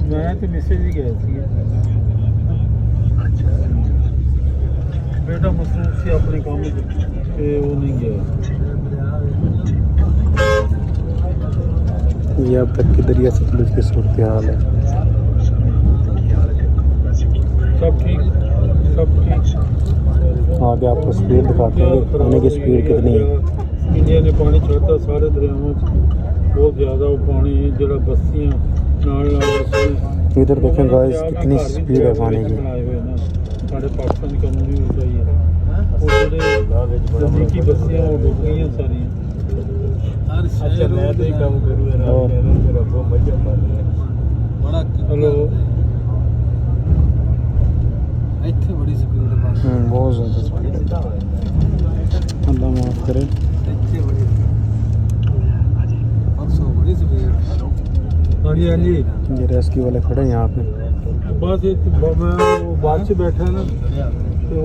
मैं तो मैसेज ही गया थी बेटा मसरूफ से अपने काम में वो नहीं गया। ये अब तक की दरिया सतलुज की सूरत हाल है। सब ठीक सब ठीक। आगे आपको स्पीड दिखाते हैं पानी की स्पीड कितनी है। इंडिया ने पानी छोड़ता सारे दरियाओं बहुत ज़्यादा वो पानी जो बस्तियाँ नाल इधर देखें गाइस कितनी स्पीड है पानी की। साढ़े पाकिस्तान कानूनी हो चाहिए वो जो नज़दीकी बस्तियाँ वो डूब गई हैं सारी। अच्छा मैं तो ही काम करूँ मेरा बहुत मजा बड़ा हेलो इतनी बड़ी स्पीड है बहुत ज़्यादा स्पीड। अल्लाह माफ़ करे। इतनी बड़ी बड़ी स्पीड। हाँ जी हाँ जी ये रेस्क्यू वाले खड़े हैं यहाँ पे। बस मैं वो बाद से बैठा ना तो